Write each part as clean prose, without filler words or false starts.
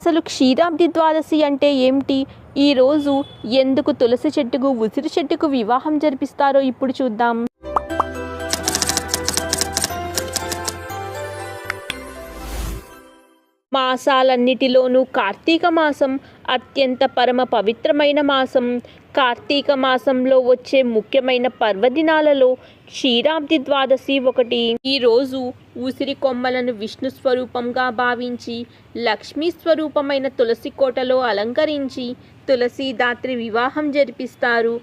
అసలు క్షీరాబ్ది ద్వాదశి అంటే ఏమిటి? ఈరోజు ఎందుకు తులసి చెట్టుకు ఉసిరి చెట్టుకు వివాహం జరిపిస్తారో ఇప్పుడు చూద్దాం. మాసాలన్నిటిలోనూ కార్తీక మాసం అత్యంత పరమ పవిత్రమైన మాసం. కార్తీక మాసంలో వచ్చే ముఖ్యమైన పర్వదినాలలో క్షీరాబ్ది ద్వాదశి ఒకటి. ఈరోజు ఉసిరి కొమ్మలను విష్ణు స్వరూపంగా భావించి లక్ష్మీ స్వరూపమైన తులసి కోటలో అలంకరించి తులసీదాత్రి వివాహం జరిపిస్తారు.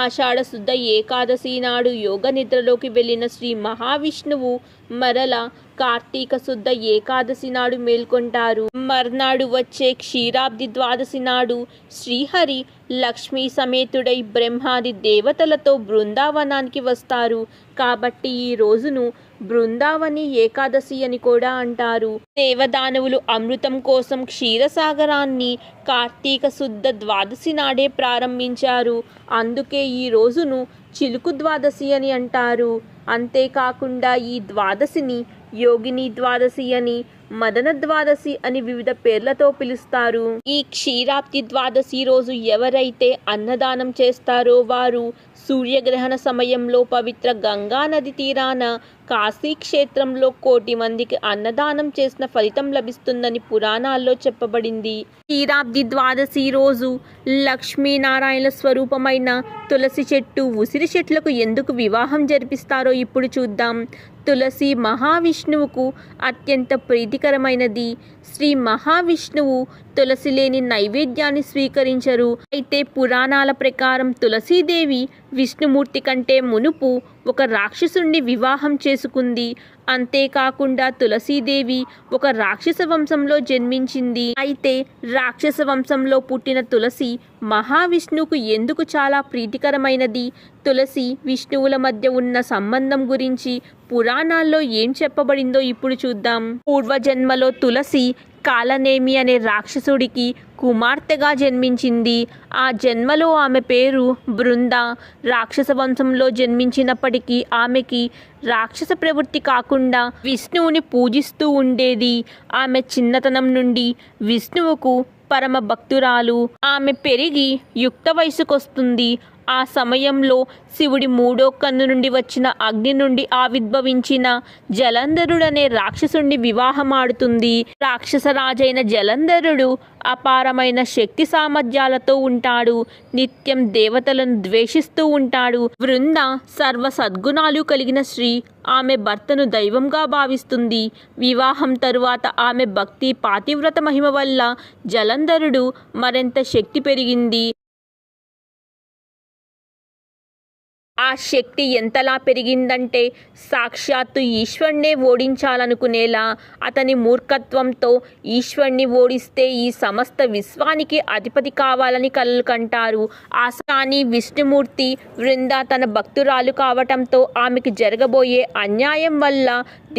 ఆషాఢ శుద్ధ ఏకాదశి నాడు యోగ నిద్రలోకి వెళ్ళిన శ్రీ మహావిష్ణువు మరల కార్తీక శుద్ధ ఏకాదశి నాడు మేల్కొంటారు. మర్నాడు వచ్చే క్షీరాబ్ది ద్వాదశి నాడు శ్రీహరి లక్ష్మీ సమేతుడై బ్రహ్మాది దేవతలతో బృందావనానికి వస్తారు. కాబట్టి ఈ రోజును బృందావని ఏకాదశి అని కూడా అంటారు. దేవదానవులు అమృతం కోసం క్షీరసాగరాన్ని కార్తీక శుద్ధ ద్వాదశి నాడే ప్రారంభించారు. అందుకే ఈ రోజును చిలుకు ద్వాదశి అని అంటారు. అంతేకాకుండా ఈ ద్వాదశిని యోగిని ద్వాదశి అని, మదన ద్వాదశి అని వివిధ పేర్లతో పిలుస్తారు. ఈ క్షీరాబ్ది ద్వాదశి రోజు ఎవరైతే అన్నదానం చేస్తారో వారు సూర్యగ్రహణ సమయంలో పవిత్ర గంగా నది తీరాన కాశీ క్షేత్రంలో 1,00,00,000 మందికి అన్నదానం చేసిన ఫలితం లభిస్తుందని పురాణాల్లో చెప్పబడింది. క్షీరాబ్ది ద్వాదశి రోజు లక్ష్మీనారాయణ స్వరూపమైన తులసి చెట్టు, ఉసిరి చెట్లకు ఎందుకు వివాహం జరిపిస్తారో ఇప్పుడు చూద్దాం. తులసి మహావిష్ణువుకు అత్యంత ప్రీతికరమైనది. శ్రీ మహావిష్ణువు తులసి లేని నైవేద్యాన్ని స్వీకరించరు. అయితే పురాణాల ప్రకారం తులసీదేవి విష్ణుమూర్తి కంటే మునుపు ఒక రాక్షసుణ్ణి వివాహం చేసుకుంది. అంతేకాకుండా తులసీదేవి ఒక రాక్షస వంశంలో జన్మించింది. అయితే రాక్షస వంశంలో పుట్టిన తులసి మహావిష్ణువుకు ఎందుకు చాలా ప్రీతికరమైనది? తులసి విష్ణువుల మధ్య ఉన్న సంబంధం గురించి పురాణాల్లో ఏం చెప్పబడిందో ఇప్పుడు చూద్దాం. పూర్వజన్మలో తులసి కాలనేమి అనే రాక్షసుడికి కుమార్తెగా జన్మించింది. ఆ జన్మలో ఆమె పేరు బృంద. రాక్షస వంశంలో జన్మించినప్పటికీ ఆమెకి రాక్షస ప్రవృత్తి కాకుండా విష్ణువుని పూజిస్తూ ఉండేది. ఆమె చిన్నతనం నుండి విష్ణువుకు పరమ భక్తురాలు. ఆమె పెరిగి యుక్త వయసుకొస్తుంది. ఆ సమయంలో శివుడి 3వ కన్ను నుండి వచ్చిన అగ్ని నుండి ఆవిర్భవించిన జలంధరుడనే రాక్షసుడిని వివాహమాడుతుంది. రాక్షసరాజైన జలంధరుడు అపారమైన శక్తి సామర్థ్యాలతో ఉంటాడు. నిత్యం దేవతలను ద్వేషిస్తూ ఉంటాడు. బృంద సర్వ సద్గుణాలు కలిగిన స్త్రీ. ఆమె భర్తను దైవంగా భావిస్తుంది. వివాహం తరువాత ఆమె భక్తి పాతివ్రత మహిమ వల్ల జలంధరుడు మరింత శక్తి పెరిగింది. ఆ శక్తి ఎంతలా పెరిగిందంటే సాక్షాత్తు ఈశ్వరుణ్ణే ఓడించాలనుకునేలా. అతని మూర్ఖత్వంతో ఈశ్వరుణ్ణి ఓడిస్తే ఈ సమస్త విశ్వానికి అధిపతి కావాలని కలలు కంటారు. కానీ విష్ణుమూర్తి బృంద తన భక్తురాలు కావటంతో ఆమెకి జరగబోయే అన్యాయం వల్ల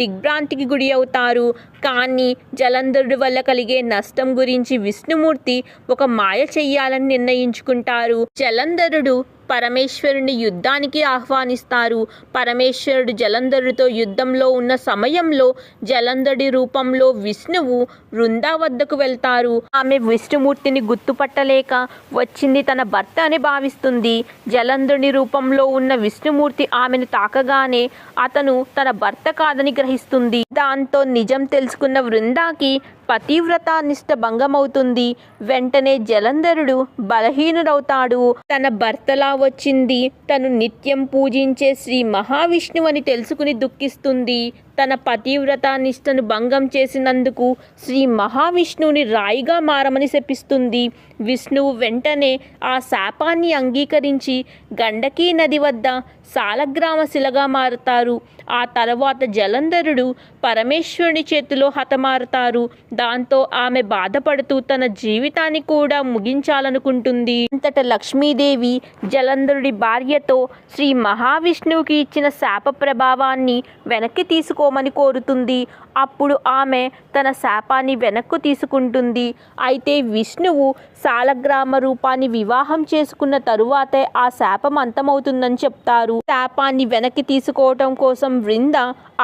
దిగ్భ్రాంతికి గురి అవుతారు. కానీ జలంధరుడి వల్ల కలిగే నష్టం గురించి విష్ణుమూర్తి ఒక మాయ చెయ్యాలని నిర్ణయించుకుంటారు. జలంధరుడు పరమేశ్వరుని యుద్ధానికి ఆహ్వానిస్తారు. పరమేశ్వరుడు జలంధరుడితో యుద్ధంలో ఉన్న సమయంలో జలంధరుడి రూపంలో విష్ణువు బృందా వద్దకు వెళ్తారు. ఆమె విష్ణుమూర్తిని గుర్తుపట్టలేక వచ్చింది తన భర్త అని భావిస్తుంది. జలంధరుడి రూపంలో ఉన్న విష్ణుమూర్తి ఆమెను తాకగానే అతను తన భర్త కాదని గ్రహిస్తుంది. దాంతో నిజం తెలుసుకున్న బృందాకి పతివ్రత నిష్ట భంగమవుతుంది. వెంటనే జలంధరుడు బలహీనుడవుతాడు. తన భర్తలా వచ్చింది తను నిత్యం పూజించే శ్రీ మహావిష్ణువు అని తెలుసుకుని దుఃఖిస్తుంది. తన పతివ్రత నిష్టను భంగం చేసినందుకు శ్రీ మహావిష్ణువుని రాయిగా మారమని శపిస్తుంది. విష్ణువు వెంటనే ఆ శాపాన్ని అంగీకరించి గండకీ నది వద్ద సాలగ్రామ శిలగా మారుతారు. ఆ తర్వాత జలంధరుడు పరమేశ్వరుని చేతిలో హతమారుతారు. దాంతో ఆమె బాధపడుతూ తన జీవితాన్ని కూడా ముగించాలనుకుంటుంది. అంతట లక్ష్మీదేవి జలంధరుడి భార్యతో శ్రీ మహావిష్ణువుకి ఇచ్చిన శాప ప్రభావాన్ని వెనక్కి తీసుకో చేసుకోమని కోరుతుంది. అప్పుడు ఆమె తన శాపాన్ని వెనక్కు తీసుకుంటుంది. అయితే విష్ణువు సాలగ్రామ రూపాన్ని వివాహం చేసుకున్న తరువాతే ఆ శాపం అంతమవుతుందని చెప్తారు. శాపాన్ని వెనక్కి తీసుకోవటం కోసం వృంద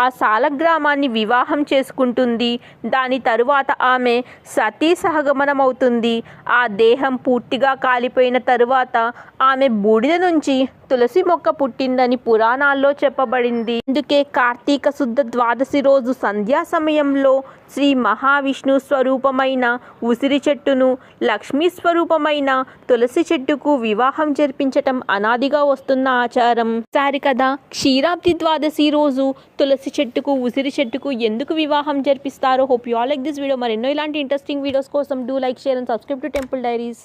ఆ సాలగ్రామాన్ని వివాహం చేసుకుంటుంది. దాని తరువాత ఆమె సతీ సహగమనమవుతుంది. ఆ దేహం పూర్తిగా కాలిపోయిన తరువాత ఆమె బూడిద నుంచి తులసి మొక్క పుట్టిందని పురాణాల్లో చెప్పబడింది. అందుకే కార్తీక శుద్ధ ద్వాదశి రోజు సంధ్యా సమయంలో శ్రీ మహావిష్ణు స్వరూపమైన ఉసిరి చెట్టును లక్ష్మీ స్వరూపమైన తులసి చెట్టుకు వివాహం జరిపించటం అనాదిగా వస్తున్న ఆచారం. సరి కదా, క్షీరాబ్ది ద్వాదశి రోజు తులసి చెట్టుకు ఉసిరి చెట్టుకు ఎందుకు వివాహం జరిపిస్తారో. Hope you all like this video. మరెన్నో ఇలాంటి ఇంట్రెస్టింగ్ వీడియోస్ కోసం do like, share and subscribe to temple diaries.